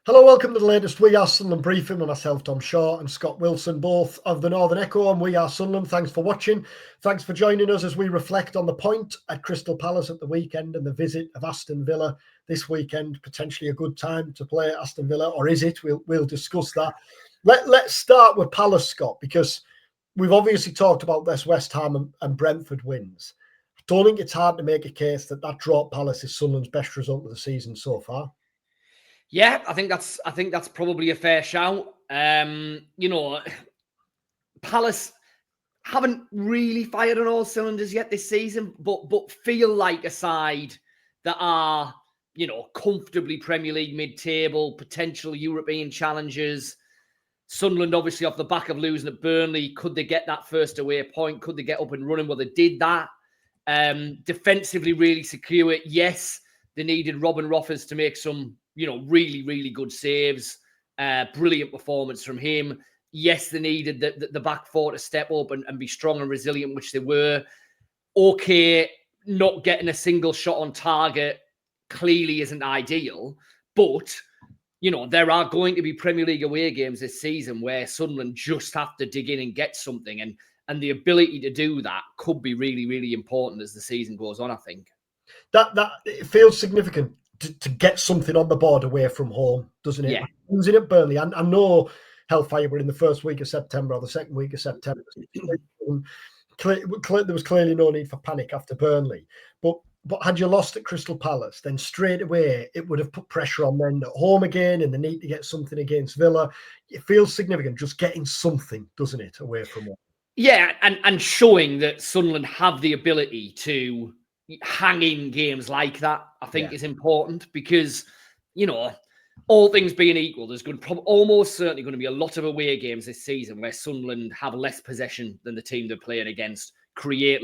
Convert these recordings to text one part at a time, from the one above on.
Hello, welcome to the latest We Are Sunderland briefing with myself, Tom Shaw, and Scott Wilson, both of the Northern Echo and We Are Sunderland. Thanks for watching. Thanks for joining us as we reflect on the point at Crystal Palace at the weekend and the visit of Aston Villa this weekend. Potentially a good time to play Aston Villa, or is it? We'll discuss that. Let's start with Palace, Scott, because we've obviously talked about this West Ham and Brentford wins. I don't think it's hard to make a case that draw at Palace is Sunderland's best result of the season so far. Yeah, I think that's probably a fair shout. Palace haven't really fired on all cylinders yet this season, but feel like a side that are, comfortably Premier League mid-table, potential European challengers. Sunderland, obviously, off the back of losing at Burnley, could they get that first away point? Could they get up and running? Well, they did that. Defensively, really secure. Yes, they needed Robin Roffers to make some really, really good saves. Brilliant performance from him. Yes, they needed the back four to step up and be strong and resilient, which they were. Okay, not getting a single shot on target clearly isn't ideal. But, there are going to be Premier League away games this season where Sunderland just have to dig in and get something. And the ability to do that could be really, really important as the season goes on, I think. That it feels significant to get something on the board away from home, doesn't it? Yeah. Losing at Burnley, I know hellfire were in the first week of September or the second week of September. There was clearly no need for panic after Burnley. But had you lost at Crystal Palace, then straight away it would have put pressure on them at home again and the need to get something against Villa. It feels significant just getting something, doesn't it, away from home? Yeah, and showing that Sunderland have the ability to hang in games like that, I think is important because, all things being equal, there's almost certainly going to be a lot of away games this season where Sunderland have less possession than the team they're playing against, create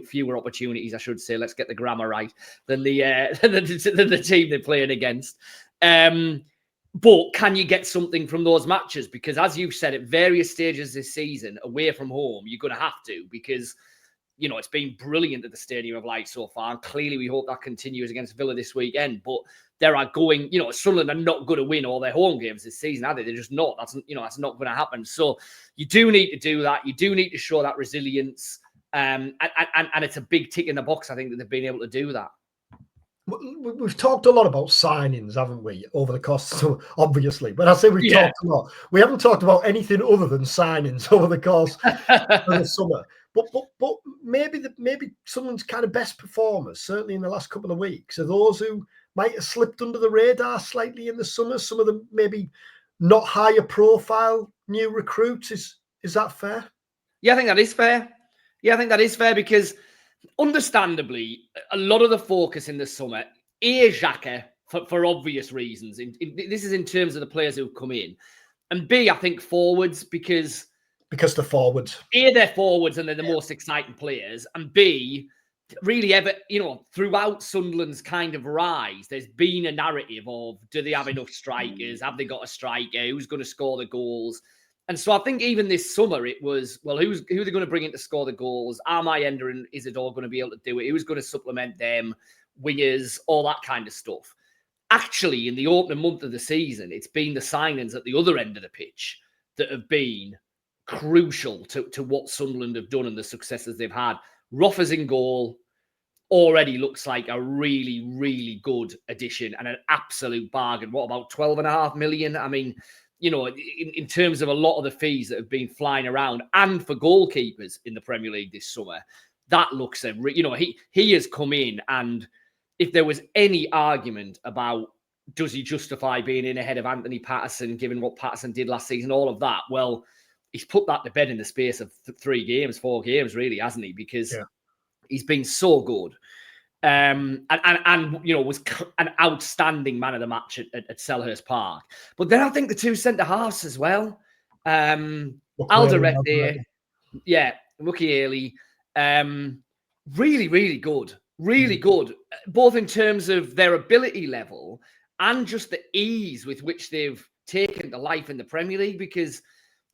fewer opportunities, I should say. Let's get the grammar right, than the team they're playing against. But can you get something from those matches? Because as you've said, at various stages this season, away from home, you're going to have to because, it's been brilliant at the Stadium of Light so far. And clearly we hope that continues against Villa this weekend. But there are Sunderland are not going to win all their home games this season, are they? They're just not. That's not going to happen. So you do need to do that. You do need to show that resilience. And it's a big tick in the box, I think, that they've been able to do that. We've talked a lot about signings, haven't we, over the course? So obviously, when I say we've talked a lot, we haven't talked about anything other than signings over the course of the summer. But maybe someone's kind of best performers, certainly in the last couple of weeks, are those who might have slipped under the radar slightly in the summer. Some of them maybe not higher profile new recruits. Is that fair? Yeah, I think that is fair. Yeah, I think that is fair because, understandably, a lot of the focus in the summer, Xhaka, for obvious reasons. This is in terms of the players who've come in. And B, I think forwards because the forwards. A, they're forwards and they're the most exciting players. And B, really throughout Sunderland's kind of rise, there's been a narrative of, do they have enough strikers? Have they got a striker? Who's going to score the goals? And so I think even this summer it was, well, who are they going to bring in to score the goals? Are Mayenda and Isidore going to be able to do it? Who's going to supplement them? Wingers, all that kind of stuff. Actually, in the opening month of the season, it's been the signings at the other end of the pitch that have been crucial to what Sunderland have done and the successes they've had. Roffers in goal already looks like a really, really good addition and an absolute bargain. What about 12.5 million? I mean, in terms of a lot of the fees that have been flying around and for goalkeepers in the Premier League this summer, that looks he has come in, and if there was any argument about does he justify being in ahead of Anthony Patterson, given what Patterson did last season, all of that, well, he's put that to bed in the space of 4 games, really, hasn't he? Because he's been so good. And was an outstanding man of the match at Selhurst Park. But then I think the two centre-halves as well. Alderete, Mukiele, really, really good. Really good, both in terms of their ability level and just the ease with which they've taken to life in the Premier League, because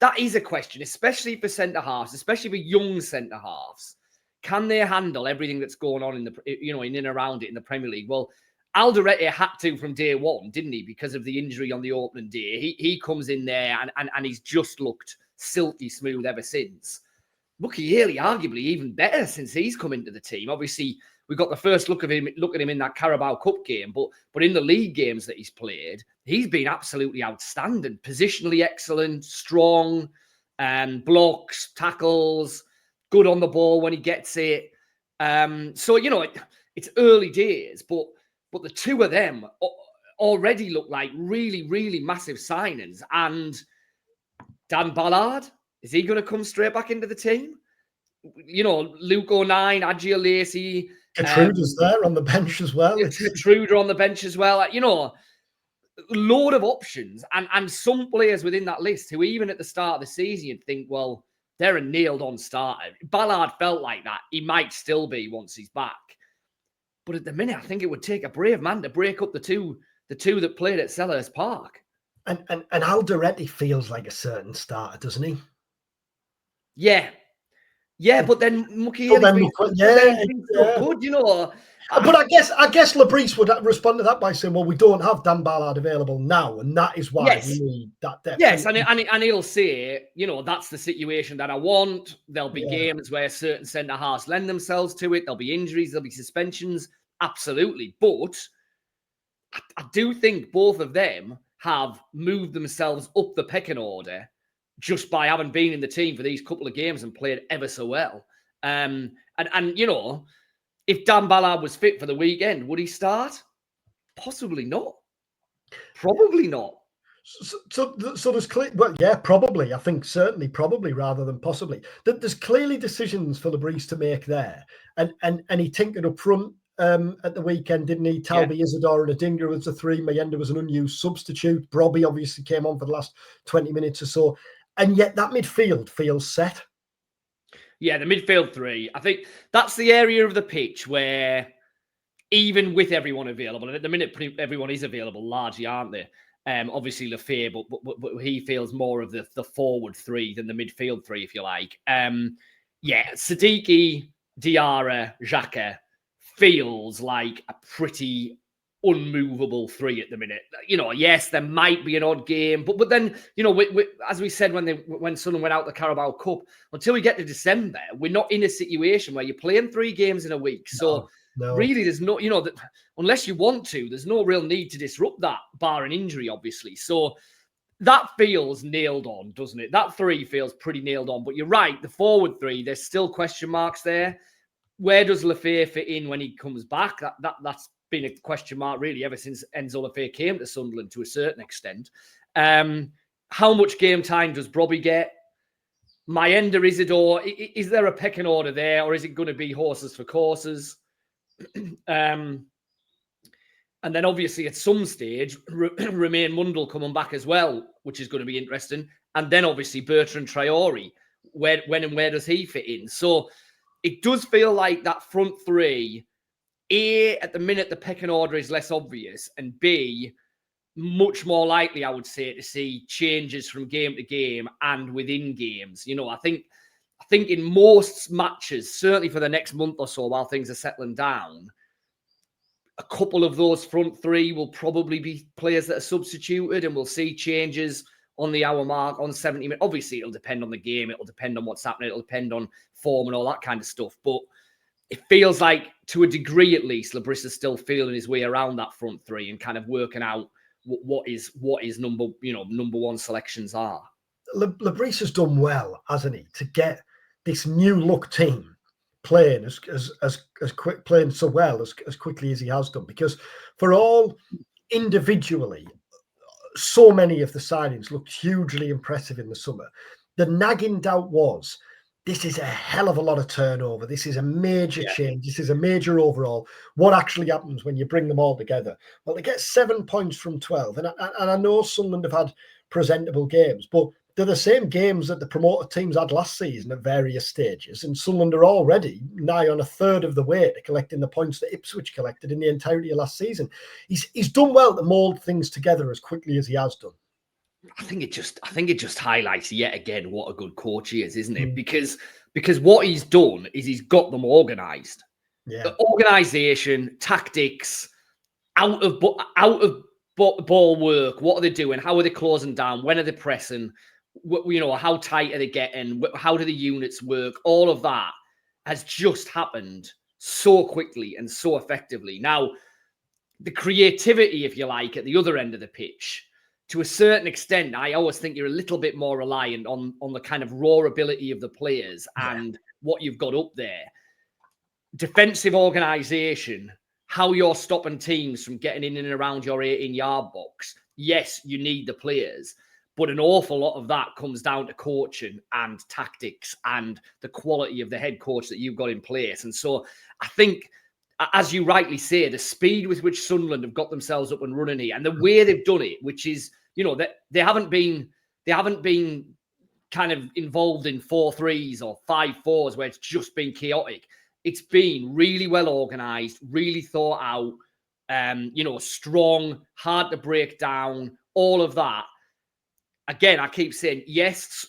that is a question, especially for centre-halves, especially for young centre-halves. Can they handle everything that's going on in and around it in the Premier League? Well, Alderete had to from day one, didn't he? Because of the injury on the opening day. He comes in there and he's just looked silky smooth ever since. Mukiele arguably even better since he's come into the team. Obviously, we got the first look at him in that Carabao Cup game, but in the league games that he's played, he's been absolutely outstanding. Positionally excellent, strong, blocks, tackles, good on the ball when he gets it. So it's early days, but the two of them already look like really, really massive signings. And Dan Ballard, is he going to come straight back into the team? Luke O'Nien, Adjia Lacey. Gertrude's there on the bench as well. Gertrude on the bench as well. Load of options. And some players within that list who even at the start of the season, you'd think, well, they're a nailed-on starter. Ballard felt like that. He might still be once he's back. But at the minute, I think it would take a brave man to break up the two that played at Selhurst Park. And Alderete feels like a certain starter, doesn't he? Yeah. Yeah, but then Mukiele good, But I guess Bris would respond to that by saying, well, we don't have Dan Ballard available now, and that is why we need that depth. Yes, and he'll say, that's the situation that I want. There'll be games where certain centre-halves lend themselves to it. There'll be injuries, there'll be suspensions. Absolutely. But I do think both of them have moved themselves up the pecking order just by having been in the team for these couple of games and played ever so well. And if Dan Ballard was fit for the weekend, would he start? Possibly not. Probably not. So there's probably. I think certainly probably rather than possibly. There's clearly decisions for Bris to make there, and he tinkered up front at the weekend, didn't he? Talby, Isidore, and Adingra was the three. Mayenda was an unused substitute. Brobby obviously came on for the last 20 minutes or so. And yet that midfield feels set. Yeah, the midfield three. I think that's the area of the pitch where even with everyone available, and at the minute everyone is available largely, aren't they? Obviously Lefebvre, but he feels more of the forward three than the midfield three, if you like. Siddiqui, Diarra, Xhaka feels like a pretty unmovable three at the minute. Yes, there might be an odd game, but then as we said when Sunderland went out the Carabao Cup, until we get to December, we're not in a situation where you're playing 3 games in a week. So really, there's no unless you want to, there's no real need to disrupt that, bar an injury, obviously. So that feels nailed on, doesn't it? That 3 feels pretty nailed on. But you're right, the forward 3, there's still question marks there. Where does Lefebvre fit in when he comes back? That's been a question mark really ever since Enzo Lefebvre came to Sunderland to a certain extent. How much game time does Brobby get? Mayenda, Isidore, is there a pecking order there, or is it going to be horses for courses? And then obviously at some stage, Romain Mundle coming back as well, which is going to be interesting. And then obviously Bertrand Traore, where does he fit in? So it does feel like that front 3, A, at the minute, the pecking order is less obvious, and B, much more likely, I would say, to see changes from game to game and within games. I think in most matches, certainly for the next month or so, while things are settling down, a couple of those front 3 will probably be players that are substituted, and we'll see changes on the hour mark, on 70 minutes. Obviously, it'll depend on the game. It'll depend on what's happening. It'll depend on form and all that kind of stuff. But it feels like, to a degree at least, Bris is still feeling his way around that front 3 and kind of working out what his number one selections are. Bris has done well, hasn't he, to get this new look team playing playing so well as quickly as he has done. Because for all individually, so many of the signings looked hugely impressive in the summer. The nagging doubt was, this is a hell of a lot of turnover. This is a major change. This is a major overhaul. What actually happens when you bring them all together? Well, they get 7 points from 12. And I know Sunderland have had presentable games, but they're the same games that the promoted teams had last season at various stages. And Sunderland are already nigh on a third of the way to collecting the points that Ipswich collected in the entirety of last season. He's done well to mould things together as quickly as he has done. I think it just highlights yet again what a good coach he is, isn't it? Because what he's done is he's got them organised. Yeah. The organisation, tactics, out of ball work. What are they doing? How are they closing down? When are they pressing? How tight are they getting? How do the units work? All of that has just happened so quickly and so effectively. Now, the creativity, if you like, at the other end of the pitch, to a certain extent, I always think you're a little bit more reliant on the kind of raw ability of the players and what you've got up there. Defensive organisation, how you're stopping teams from getting in and around your 18-yard box. Yes, you need the players, but an awful lot of that comes down to coaching and tactics and the quality of the head coach that you've got in place. And so I think, as you rightly say, the speed with which Sunderland have got themselves up and running here and the way they've done it, which is, that they haven't been kind of involved in 4-3s or 5-4s where it's just been chaotic. It's been really well organised, really thought out, strong, hard to break down, all of that. Again, I keep saying, yes,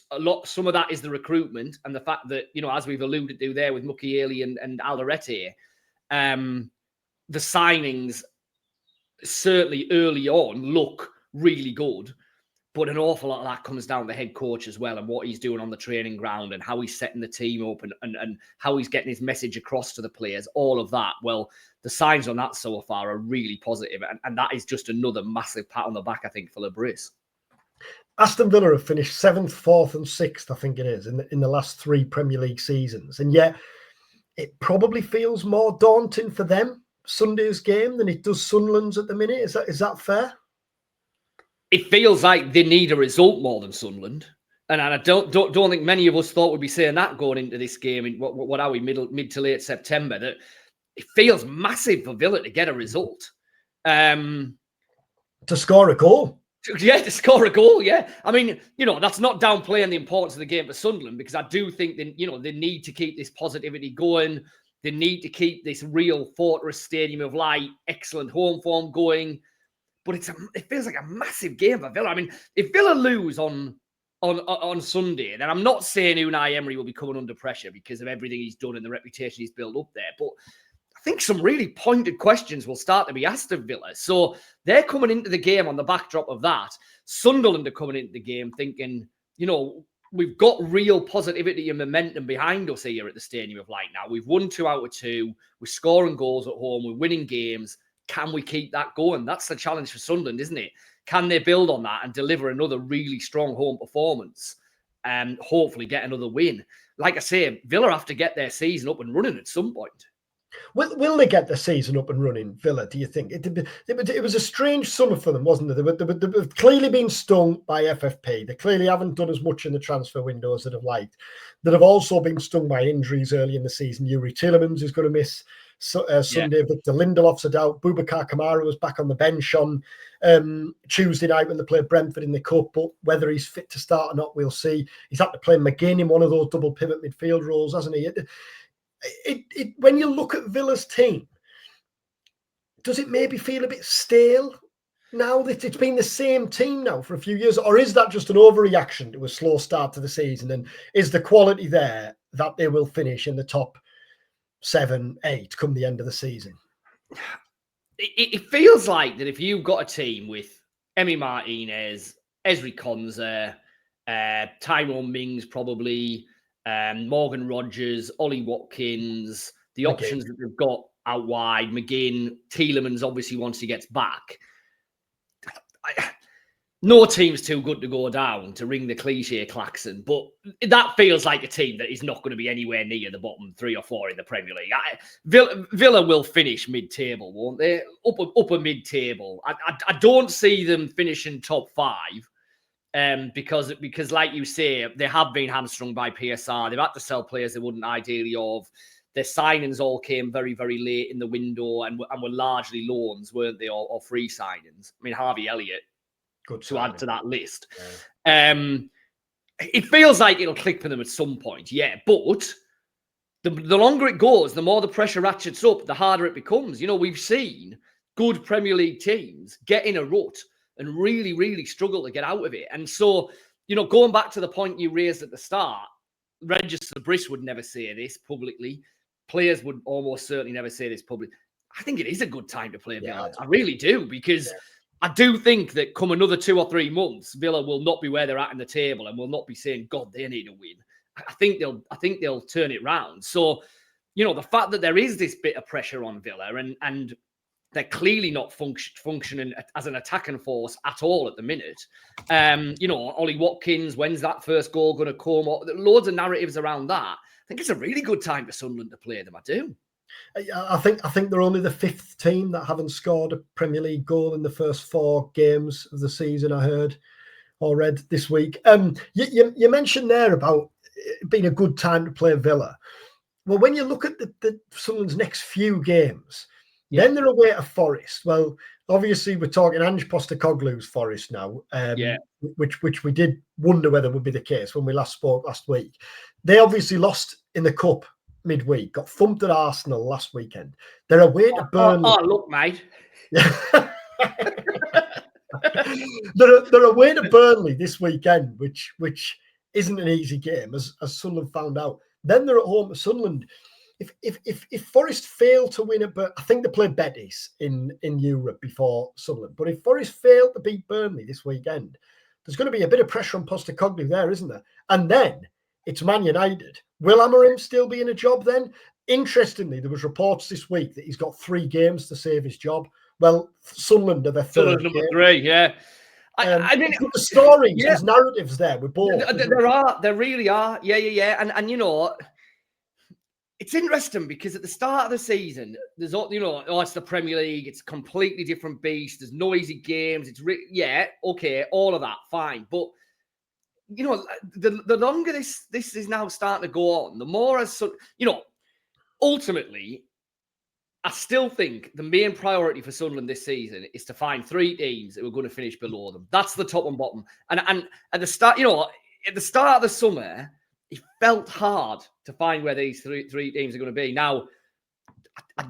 some of that is the recruitment and the fact that, as we've alluded to there with Mukiele and Alderete, the signings certainly early on look really good. But an awful lot of that comes down to the head coach as well and what he's doing on the training ground and how he's setting the team up and how he's getting his message across to the players, all of that. Well, the signs on that so far are really positive, and that is just another massive pat on the back, I think, for Bris. Aston Villa have finished 7th, 4th and 6th, I think it is, in the last 3 Premier League seasons. And yet it probably feels more daunting for them, Sunday's game, than it does Sunderland's at the minute. Is that fair? It feels like they need a result more than Sunderland. And I don't think many of us thought we'd be saying that going into this game in what are we, mid to late September, that it feels massive for Villa to get a result. To score a goal. Yeah, to score a goal, yeah. I mean, that's not downplaying the importance of the game for Sunderland, because I do think that, they need to keep this positivity going. They need to keep this real fortress stadium of light, excellent home form going. But it feels like a massive game for Villa. I mean, if Villa lose on Sunday, then I'm not saying Unai Emery will be coming under pressure because of everything he's done and the reputation he's built up there. But I think some really pointed questions will start to be asked of Villa. So they're coming into the game on the backdrop of that. Sunderland are coming into the game thinking, we've got real positivity and momentum behind us here at the Stadium of Light now. We've won 2 out of 2. We're scoring goals at home. We're winning games. Can we keep that going? That's the challenge for Sunderland, isn't it? Can they build on that and deliver another really strong home performance and hopefully get another win? Like I say, Villa have to get their season up and running at some point. Will they get the season up and running, Villa, do you think? It was a strange summer for them, wasn't it? They've clearly been stung by FFP. They clearly haven't done as much in the transfer window as they'd have liked. That have also been stung by injuries early in the season. Yuri Tielemans is going to miss Sunday. Yeah. Victor Lindelof's a doubt. Boubacar Kamara was back on the bench on Tuesday night when they played Brentford in the Cup, but whether he's fit to start or not, we'll see. He's had to play McGinn in one of those double pivot midfield roles, hasn't he? When you look at Villa's team, does it maybe feel a bit stale now that it's been the same team now for a few years? Or is that just an overreaction to a slow start to the season? And is the quality there that they will finish in the top 7, 8 come the end of the season? It feels like that if you've got a team with Emi Martinez, Ezri Konsa, Tyrone Mings probably, Morgan Rogers, Ollie Watkins, the options that they've got out wide, McGinn, Tielemans obviously once he gets back. No team's too good to go down, to ring the cliche klaxon, but that feels like a team that is not going to be anywhere near the bottom 3 or 4 in the Premier League. Villa will finish mid-table, won't they? Upper mid-table. I don't see them finishing top 5. Because like you say, they have been hamstrung by PSR. They've had to sell players they wouldn't ideally have. Their signings all came very, very late in the window and were largely loans, weren't they, or free signings. I mean, Harvey Elliott, good to add to that list. Yeah. It feels like it'll click for them at some point, yeah. But the longer it goes, the more the pressure ratchets up, the harder it becomes. We've seen good Premier League teams get in a rut and really, really struggle to get out of it. And so, going back to the point you raised at the start, Register Bris would never say this publicly. Players would almost certainly never say this publicly. I think it is a good time to play Villa. Yeah, I really do, because I do think that come another 2 or 3 months, Villa will not be where they're at in the table and will not be saying, God, they need a win. I think they'll turn it round. So, the fact that there is this bit of pressure on Villa and they're clearly not functioning as an attacking force at all at the minute. Ollie Watkins, when's that first goal going to come? Loads of narratives around that. I think it's a really good time for Sunderland to play them. I do. I think they're only the 5th team that haven't scored a Premier League goal in the first 4 games of the season, I heard or read this week. You mentioned there about it being a good time to play Villa. Well, when you look at the Sunderland's next few games, then they're away to Forest. Well, obviously we're talking Ange Postecoglou's Forest now, which we did wonder whether would be the case when we last spoke last week. They obviously lost in the Cup midweek, got thumped at Arsenal last weekend. They're away to Burnley. Oh, look, mate. They're away to Burnley this weekend, which isn't an easy game, as Sunderland found out. Then they're at home to Sunderland. If Forest fail to win it, but I think they play Betis in Europe before Sunderland. But if Forest fail to beat Burnley this weekend, there's going to be a bit of pressure on Postecoglou there, isn't there? And then it's Man United. Will Amorim still be in a job then? Interestingly, there was reports this week that he's got 3 games to save his job. Well, Sunderland are their third number game. 3, yeah. I mean, the stories, there's narratives there with both. There really are. Yeah. And it's interesting because at the start of the season, there's it's the Premier League, it's a completely different beast. There's no easy games. It's okay, all of that, fine. But the longer this is now starting to go on, the more ultimately, I still think the main priority for Sunderland this season is to find 3 teams that are going to finish below them. That's the top and bottom. And at the start, at the start of the summer, it felt hard to find where these three teams are going to be. Now,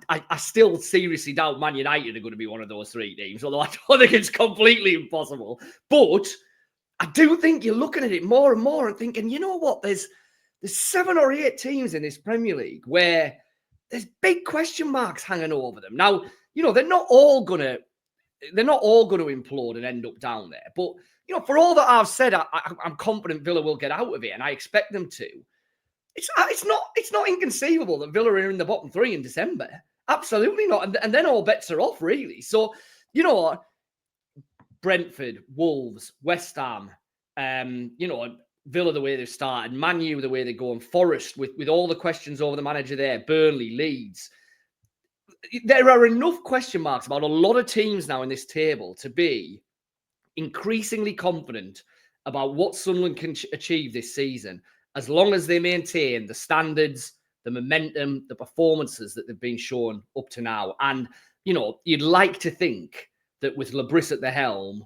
I still seriously doubt Man United are going to be one of those 3 teams, although I don't think it's completely impossible. But I do think you're looking at it more and more and thinking, you know what? There's 7 or 8 teams in this Premier League where there's big question marks hanging over them. Now, they're not all going to implode and end up down there. But for all that I've said, I'm confident Villa will get out of it, and I expect them to. It's not inconceivable that Villa are in the bottom 3 in December. Absolutely not. And then all bets are off, really. So, Brentford, Wolves, West Ham, Villa the way they've started, Man U the way they're going, Forest with all the questions over the manager there, Burnley, Leeds. There are enough question marks about a lot of teams now in this table to be increasingly confident about what Sunderland can achieve this season, as long as they maintain the standards, the momentum, the performances that they've been shown up to now. And, you'd like to think that with Bris at the helm,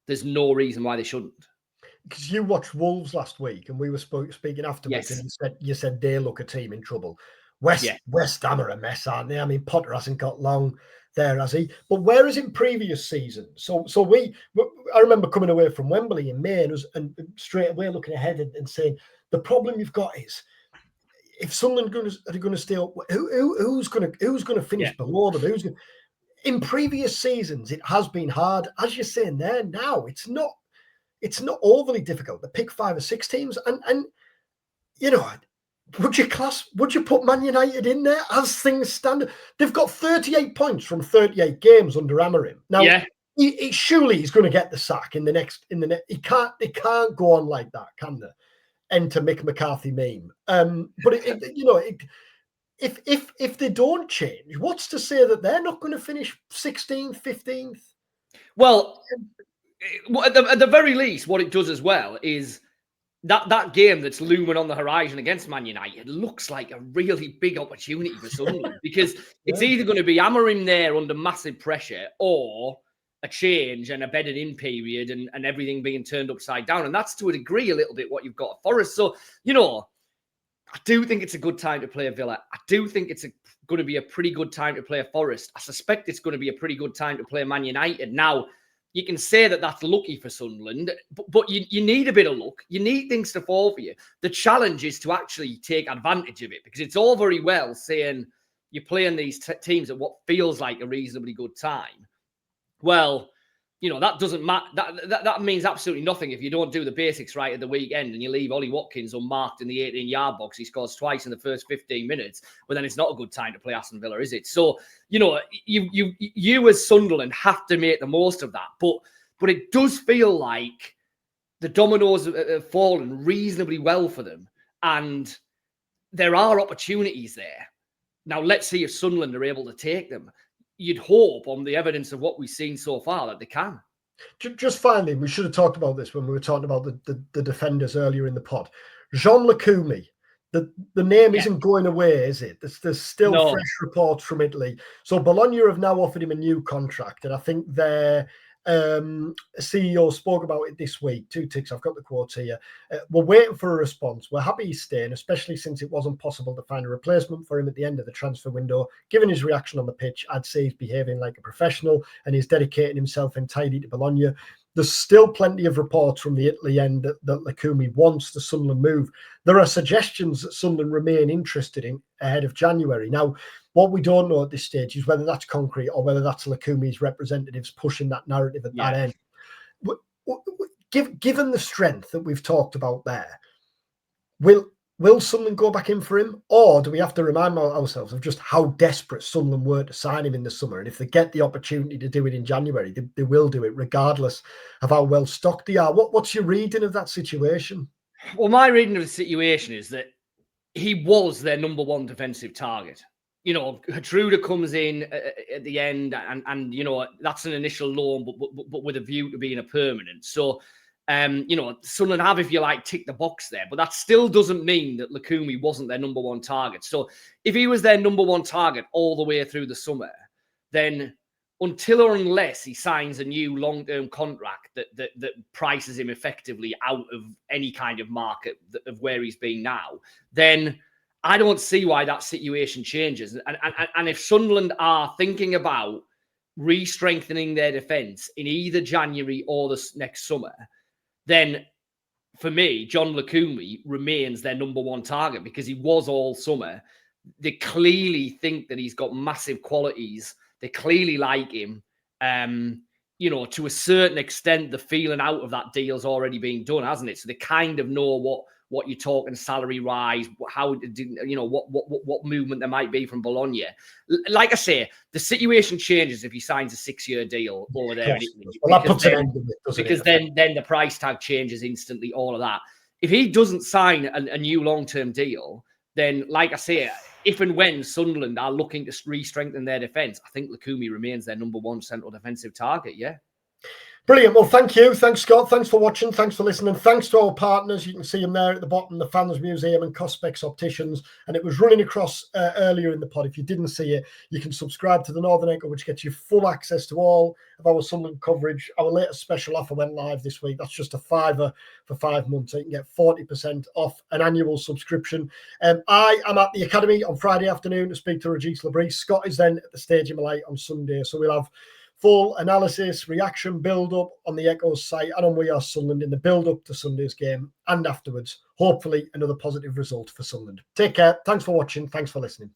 there's no reason why they shouldn't. Because you watched Wolves last week, and we were speaking afterwards, Yes. and you said they look a team in trouble. West Ham are a mess, aren't they? I mean, Potter hasn't got long there, has he? But whereas in previous seasons, I remember coming away from Wembley in May and straight away looking ahead and saying, the problem you've got is, if Sunderland are going to stay up, who's going to finish below them? In previous seasons, it has been hard, as you're saying there. Now it's not overly difficult to pick 5 or 6 teams, and would you put Man United in there as things stand? They've got 38 points from 38 games under Amorim. Now, surely he's going to get the sack in the next. It can't go on like that, can they? Enter Mick McCarthy meme. But if they don't change, what's to say that they're not going to finish 16th, 15th? Well, at the very least, what it does as well is that game that's looming on the horizon against Man United looks like a really big opportunity for Sunderland, because it's either going to be Amorim there under massive pressure, or a change and a bedded in period and everything being turned upside down. And that's to a degree a little bit what you've got at Forest. So, I do think it's a good time to play a Villa. I do think it's going to be a pretty good time to play a Forest. I suspect it's going to be a pretty good time to play Man United. Now, you can say that that's lucky for Sunderland, but you need a bit of luck. You need things to fall for you. The challenge is to actually take advantage of it, because it's all very well saying, you're playing these teams at what feels like a reasonably good time. Well, that doesn't matter. That means absolutely nothing if you don't do the basics right at the weekend and you leave Ollie Watkins unmarked in the 18-yard box. He scores twice in the first 15 minutes, but then it's not a good time to play Aston Villa, is it? So, you as Sunderland have to make the most of that. But it does feel like the dominoes have fallen reasonably well for them, and there are opportunities there. Now, let's see if Sunderland are able to take them. You'd hope, on the evidence of what we've seen so far, that they can. Just finally, we should have talked about this when we were talking about the defenders earlier in the pod. Jean Lacumi, the name isn't going away, is it? There's still fresh reports from Italy. So Bologna have now offered him a new contract, and I think their CEO spoke about it this week. 2 ticks, I've got the quotes here. We're waiting for a response. We're happy he's staying, especially since it wasn't possible to find a replacement for him at the end of the transfer window. Given his reaction on the pitch, I'd say he's behaving like a professional and he's dedicating himself entirely to Bologna. There's still plenty of reports from the Italy end that Lacumi wants the Sunderland move. There are suggestions that Sunderland remain interested in ahead of January. Now, what we don't know at this stage is whether that's concrete or whether that's Lacumi's representatives pushing that narrative at that end. Given the strength that we've talked about there, will Sunderland go back in for him? Or do we have to remind ourselves of just how desperate Sunderland were to sign him in the summer? And if they get the opportunity to do it in January, they will do it regardless of how well stocked they are. What's your reading of that situation? Well, my reading of the situation is that he was their number one defensive target. Hatruda comes in at the end, and that's an initial loan, but with a view to being a permanent. So, Sunderland have, if you like, ticked the box there, but that still doesn't mean that Lacumi wasn't their number one target. So, if he was their number one target all the way through the summer, then until or unless he signs a new long-term contract that prices him effectively out of any kind of market of where he's been now, then I don't see why that situation changes. And if Sunderland are thinking about re-strengthening their defence in either January or the next summer, then for me, John Lacumi remains their number one target because he was all summer. They clearly think that he's got massive qualities. They clearly like him. To a certain extent, the feeling out of that deal's already been done, hasn't it? So they kind of know what you're talking salary rise, what movement there might be from Bologna. Like I say, the situation changes if he signs a 6-year deal over there. Well, that puts an end to it, because then the price tag changes instantly, all of that. If he doesn't sign a new long-term deal, then, like I say, if and when Sunderland are looking to re-strengthen their defence, I think Lacumi remains their number one central defensive target, yeah. Brilliant. Well, thank you. Thanks, Scott. Thanks for watching. Thanks for listening. Thanks to our partners. You can see them there at the bottom, the Fans Museum and Cospex Opticians. And it was running across earlier in the pod. If you didn't see it, you can subscribe to the Northern Echo, which gets you full access to all of our Sunderland coverage. Our latest special offer went live this week. That's just a £5 for 5 months. So you can get 40% off an annual subscription. I am at the Academy on Friday afternoon to speak to Regis Bris. Scott is then at the Stadium of Light on Sunday. So we'll have full analysis, reaction, build-up on the Echo's site and on We Are Sunderland in the build-up to Sunday's game and afterwards. Hopefully another positive result for Sunderland. Take care. Thanks for watching. Thanks for listening.